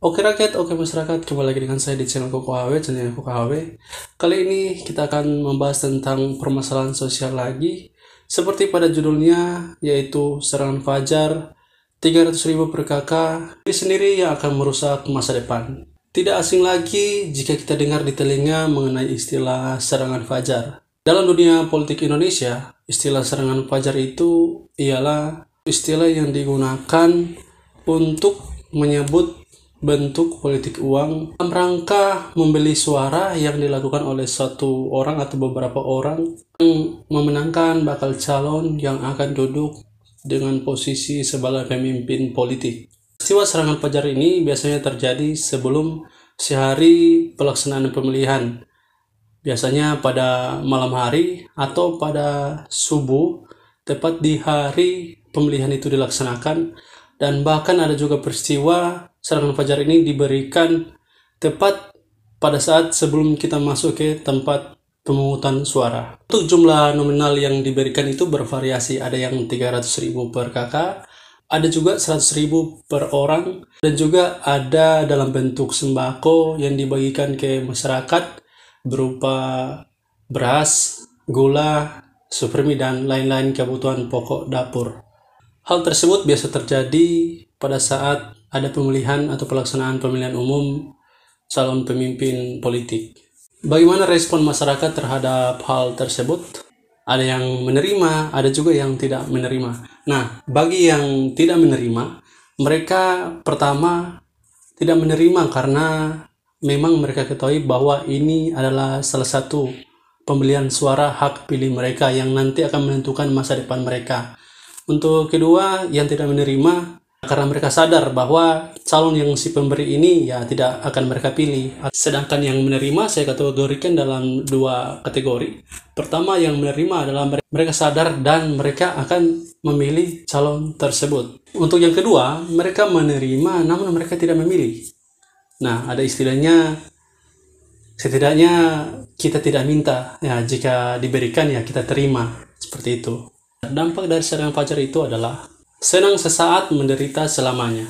Oke rakyat, oke masyarakat, kembali lagi dengan saya di channel Koko HW, channel Koko HW. Kali ini kita akan membahas tentang permasalahan sosial lagi. Seperti pada judulnya, yaitu serangan fajar 300.000 per kakak, ini sendiri yang akan merusak masa depan. Tidak asing lagi jika kita dengar di telinga mengenai istilah serangan fajar. Dalam dunia politik Indonesia, istilah serangan fajar itu ialah istilah yang digunakan untuk menyebut bentuk politik uang dalam rangka membeli suara yang dilakukan oleh satu orang atau beberapa orang yang memenangkan bakal calon yang akan duduk dengan posisi sebagai pemimpin politik. Peristiwa serangan fajar ini biasanya terjadi sebelum sehari pelaksanaan pemilihan, biasanya pada malam hari atau pada subuh, tepat di hari pemilihan itu dilaksanakan. Dan bahkan ada juga peristiwa serangan fajar ini diberikan tepat pada saat sebelum kita masuk ke tempat pemungutan suara. Untuk jumlah nominal yang diberikan itu bervariasi, ada yang 300.000 per kakak, ada juga 100.000 per orang, dan juga ada dalam bentuk sembako yang dibagikan ke masyarakat berupa beras, gula, supermi, dan lain-lain kebutuhan pokok dapur. Hal tersebut biasa terjadi pada saat ada pemilihan atau pelaksanaan pemilihan umum calon pemimpin politik. Bagaimana respon masyarakat terhadap hal tersebut? Ada yang menerima, ada juga yang tidak menerima. Nah, bagi yang tidak menerima, mereka pertama tidak menerima karena memang mereka ketahui bahwa ini adalah salah satu pembelian suara hak pilih mereka yang nanti akan menentukan masa depan mereka. Untuk kedua, yang tidak menerima karena mereka sadar bahwa calon yang si pemberi ini ya tidak akan mereka pilih. Sedangkan yang menerima saya kategorikan dalam dua kategori. Pertama, yang menerima adalah mereka sadar dan mereka akan memilih calon tersebut. Untuk yang kedua, mereka menerima namun mereka tidak memilih. Nah, ada istilahnya, setidaknya kita tidak minta, ya jika diberikan ya kita terima, seperti itu. Dampak dari serangan fajar itu adalah senang sesaat, menderita selamanya.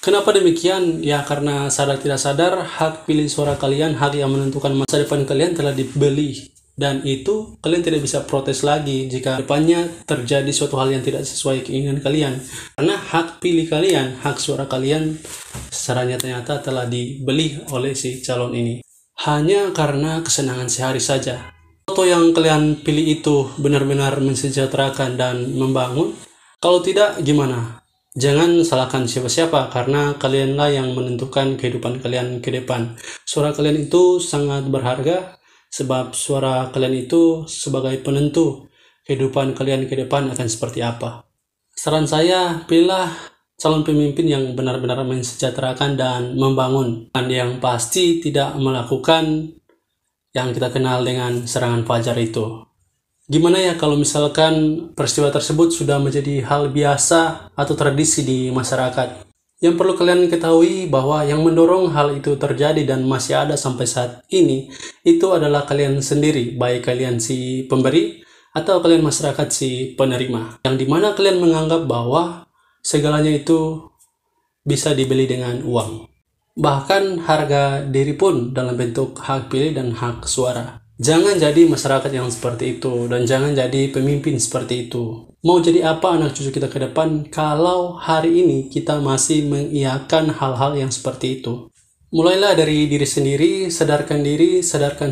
Kenapa demikian? Ya karena sadar tidak sadar hak pilih suara kalian, hak yang menentukan masa depan kalian telah dibeli. Dan itu kalian tidak bisa protes lagi jika depannya terjadi suatu hal yang tidak sesuai keinginan kalian. Karena hak pilih kalian, hak suara kalian secara nyata-nyata telah dibeli oleh si calon ini. Hanya karena kesenangan sehari saja. Foto yang kalian pilih itu benar-benar mensejahterakan dan membangun? Kalau tidak, gimana? Jangan salahkan siapa-siapa karena kalianlah yang menentukan kehidupan kalian ke depan. Suara kalian itu sangat berharga sebab suara kalian itu sebagai penentu kehidupan kalian ke depan akan seperti apa. Saran saya, pilihlah calon pemimpin yang benar-benar mensejahterakan dan membangun, dan yang pasti tidak melakukan yang kita kenal dengan serangan fajar itu. Gimana ya kalau misalkan peristiwa tersebut sudah menjadi hal biasa atau tradisi di masyarakat? Yang perlu kalian ketahui bahwa yang mendorong hal itu terjadi dan masih ada sampai saat ini, itu adalah kalian sendiri, baik kalian si pemberi atau kalian masyarakat si penerima. Yang dimana kalian menganggap bahwa segalanya itu bisa dibeli dengan uang. Bahkan harga diri pun dalam bentuk hak pilih dan hak suara. Jangan jadi masyarakat yang seperti itu dan jangan jadi pemimpin seperti itu. Mau jadi apa anak cucu kita ke depan kalau hari ini kita masih mengiyakan hal-hal yang seperti itu? Mulailah dari diri sendiri, sadarkan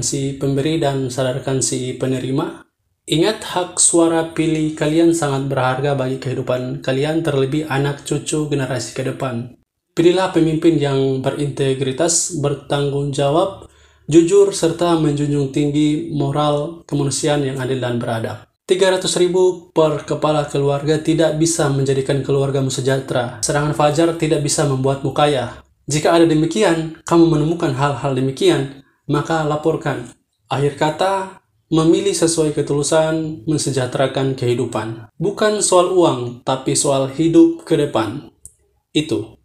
si pemberi dan sadarkan si penerima. Ingat hak suara pilih kalian sangat berharga bagi kehidupan kalian, terlebih anak cucu generasi ke depan. Pilihlah pemimpin yang berintegritas, bertanggung jawab, jujur, serta menjunjung tinggi moral kemanusiaan yang adil dan beradab. 300.000 per kepala keluarga tidak bisa menjadikan keluargamu sejahtera. Serangan fajar tidak bisa membuatmu kaya. Jika ada demikian, kamu menemukan hal-hal demikian, maka laporkan. Akhir kata, memilih sesuai ketulusan mensejahterakan kehidupan. Bukan soal uang, tapi soal hidup ke depan. Itu.